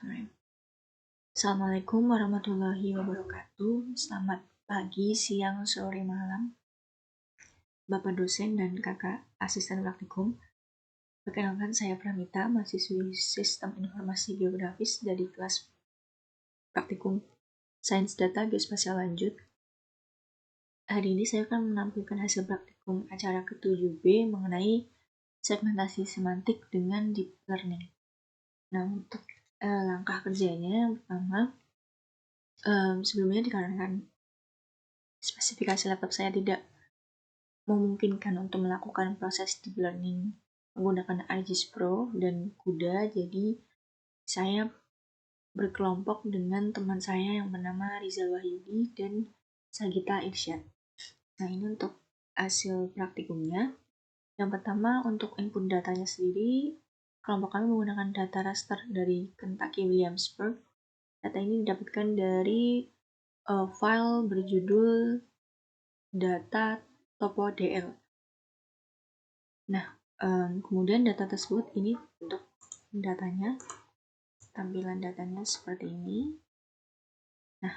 Bismillahirrahmanirrahim. Assalamualaikum warahmatullahi wabarakatuh. Selamat pagi, siang, sore, malam, Bapak dosen dan kakak asisten praktikum. Perkenalkan, saya Pramita, mahasiswi Sistem Informasi Geografis dari kelas praktikum Sains Data Geospasial Lanjut. Hari ini saya akan menampilkan hasil praktikum acara ke-7B mengenai segmentasi semantik dengan deep learning. Nah, untuk langkah kerjanya yang pertama, sebelumnya dikarenakan spesifikasi laptop saya tidak memungkinkan untuk melakukan proses deep learning menggunakan ArcGIS Pro dan CUDA, jadi saya berkelompok dengan teman saya yang bernama Rizal Wahyudi dan Sagita Irsyad. Nah, ini untuk hasil praktikumnya. Yang pertama, untuk input datanya sendiri, kelompok kami menggunakan data raster dari Kentucky Williamsburg. Data ini didapatkan dari file berjudul data topo.dl. Nah, kemudian data tersebut ini untuk datanya, tampilan datanya seperti ini. Nah,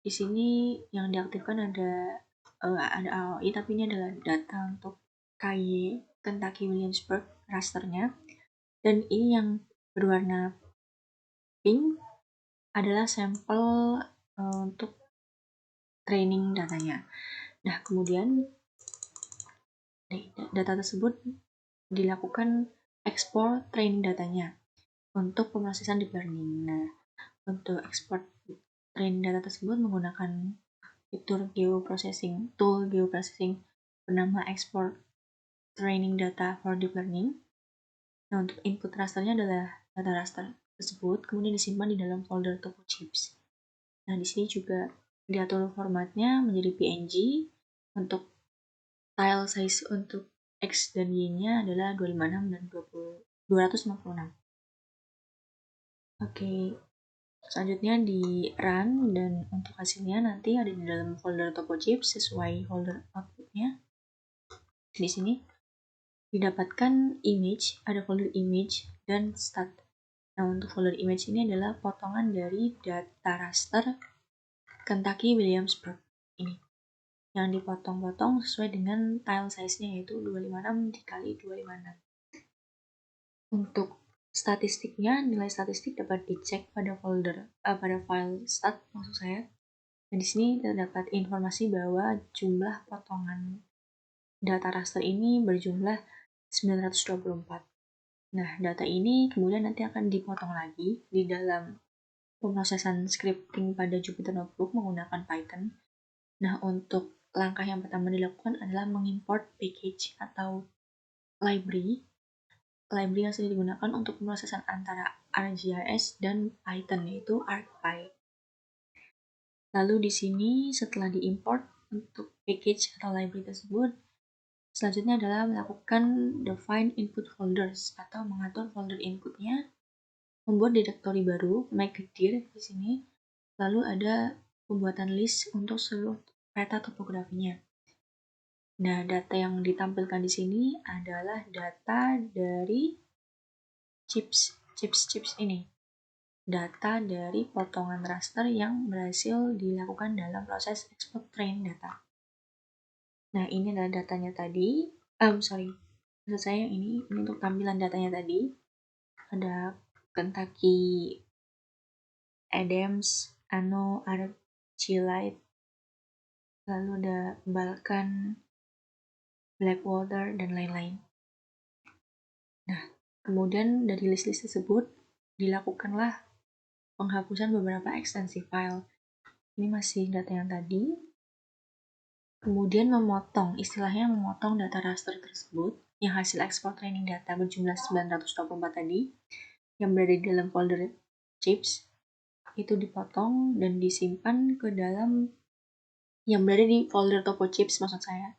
di sini yang diaktifkan ada AOI, tapi ini adalah data untuk KY Kentucky Williamsburg rasternya. Dan ini yang berwarna pink adalah sampel untuk training datanya. Nah, kemudian data tersebut dilakukan ekspor training datanya untuk pemrosesan deep learning. Nah, untuk ekspor training data tersebut menggunakan fitur tool geoprocessing bernama export training data for deep learning. Nah, untuk input rasternya adalah data raster tersebut kemudian disimpan di dalam folder topo chips. Nah, di sini juga diatur formatnya menjadi PNG. Untuk tile size untuk X dan Y-nya adalah 256 dan 256. Oke, selanjutnya di run dan untuk hasilnya nanti ada di dalam folder topo chips sesuai folder outputnya. Di sini didapatkan image, ada folder image dan stat. Nah, untuk folder image ini adalah potongan dari data raster Kentucky Williamsburg ini yang dipotong-potong sesuai dengan tile size-nya, yaitu 256 dikali 256. Untuk statistiknya, nilai statistik dapat dicek pada pada file stat maksud saya. Dan di sini terdapat informasi bahwa jumlah potongan data raster ini berjumlah 924. Nah, data ini kemudian nanti akan dipotong lagi di dalam pemrosesan scripting pada Jupyter Notebook menggunakan Python. Nah, untuk langkah yang pertama dilakukan adalah mengimport package atau library yang sering digunakan untuk pemrosesan antara ArcGIS dan Python, yaitu ArcPy. Lalu di sini setelah diimport untuk package atau library tersebut, selanjutnya adalah melakukan define input folders atau mengatur folder inputnya, membuat direktori baru, make dir di sini, lalu ada pembuatan list untuk seluruh peta topografinya. Nah, data yang ditampilkan di sini adalah data dari chips ini. Data dari potongan raster yang berhasil dilakukan dalam proses export training data. Nah, ini adalah datanya tadi. Maksud saya ini untuk tampilan datanya tadi. Ada Kentucky Adams, Archilite, lalu ada Balkan, Blackwater, dan lain-lain. Nah, kemudian dari list-list tersebut dilakukanlah penghapusan beberapa ekstensi file. Ini masih data yang tadi. Kemudian istilahnya memotong data raster tersebut yang hasil ekspor training data berjumlah 924 tadi yang berada di dalam folder chips itu dipotong dan disimpan ke dalam yang berada di folder topo chips maksud saya.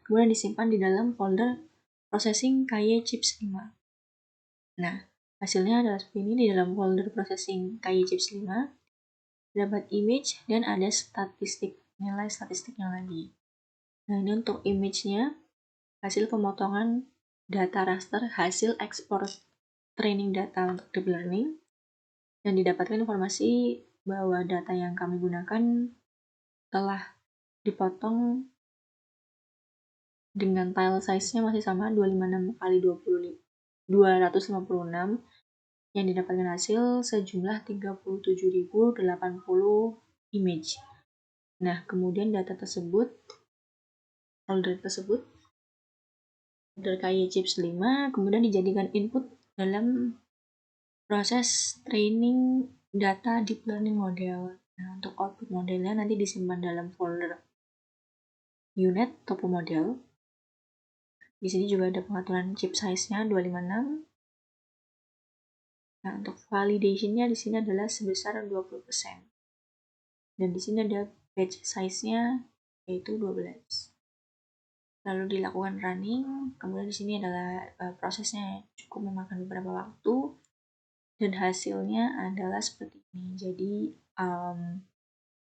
Kemudian disimpan di dalam folder processing KY chips 5. Nah, hasilnya adalah seperti ini. Di dalam folder processing KY chips 5 dapat image dan ada nilai statistiknya lagi. Nah, ini untuk image-nya hasil pemotongan data raster hasil ekspor training data untuk deep learning. dan didapatkan informasi bahwa data yang kami gunakan telah dipotong dengan tile size-nya masih sama 256 kali 256 yang didapatkan hasil sejumlah 37.080 image. Nah, kemudian data tersebut folder KY Chips 5 kemudian dijadikan input dalam proses training data deep learning model. Nah, untuk output modelnya nanti disimpan dalam folder unit topo model. Di sini juga ada pengaturan chip size-nya 256. Nah, untuk validation-nya di sini adalah sebesar 20%. Dan di sini ada batch size-nya yaitu 12. Lalu dilakukan running, kemudian di sini adalah prosesnya cukup memakan beberapa waktu dan hasilnya adalah seperti ini. Jadi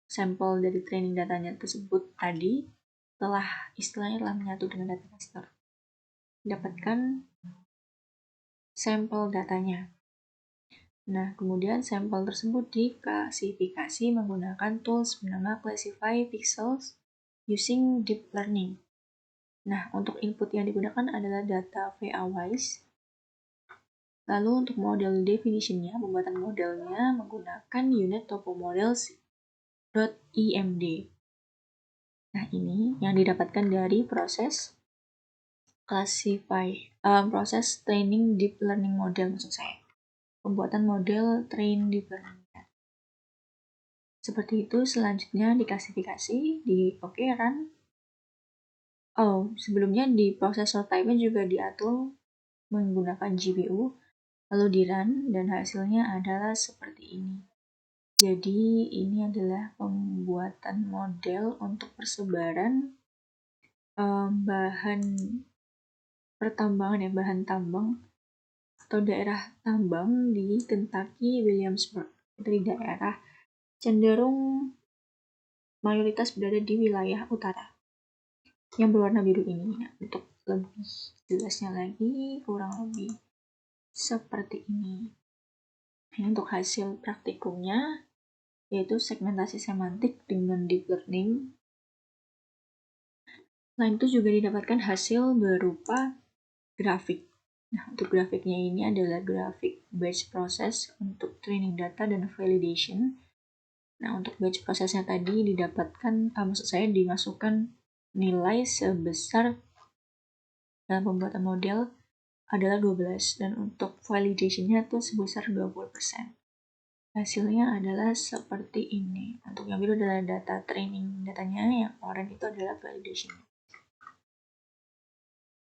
sampel dari training datanya tersebut tadi istilahnya telah menyatu dengan data master. Dapatkan sampel datanya. Nah, kemudian sampel tersebut diklasifikasi menggunakan tools bernama Classify Pixels using Deep Learning. Nah, untuk input yang digunakan adalah data VA-wise. Lalu untuk model definition-nya, pembuatan modelnya menggunakan unit topo models.imd. Nah, ini yang didapatkan dari proses proses training deep learning model maksud saya. Pembuatan model train deep learning. Seperti itu, selanjutnya diklasifikasi, run. Oh, sebelumnya di prosesor type-nya juga diatur menggunakan GPU, lalu di run, dan hasilnya adalah seperti ini. Jadi, ini adalah pembuatan model untuk persebaran bahan pertambangan bahan tambang atau daerah tambang di Kentucky, Williamsburg. Itu di daerah cenderung mayoritas berada di wilayah utara yang berwarna biru ini. Nah, untuk lebih jelasnya lagi, kurang lebih seperti ini. Ini untuk hasil praktikumnya, yaitu segmentasi semantik dengan deep learning. Selain itu juga didapatkan hasil berupa grafik. Nah, untuk grafiknya ini adalah grafik batch process untuk training data dan validation. Nah, untuk batch prosesnya tadi didapatkan, dimasukkan nilai sebesar dalam pembuatan model adalah 12 dan untuk validation-nya itu sebesar 20%. Hasilnya adalah seperti ini. Untuk yang biru adalah data training datanya, yang oranye itu adalah validation.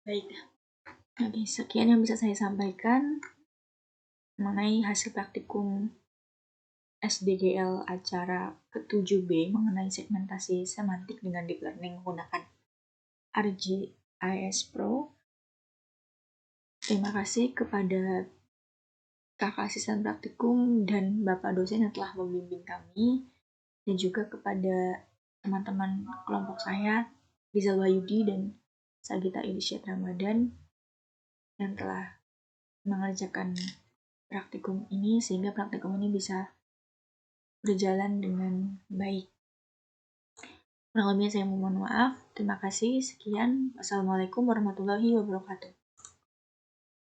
Baik. Oke, sekian yang bisa saya sampaikan mengenai hasil praktikum SDGL acara ke-7B mengenai segmentasi semantik dengan deep learning menggunakan ArcGIS Pro. Terima kasih kepada kakak asisten praktikum dan bapak dosen yang telah membimbing kami, dan juga kepada teman-teman kelompok saya, Rizal Wahyudi dan Sagita Ilyas Ramadan, yang telah mengerjakan praktikum ini sehingga praktikum ini bisa berjalan dengan baik. Kurang lebihnya saya mohon maaf. Terima kasih. Sekian. Wassalamualaikum warahmatullahi wabarakatuh.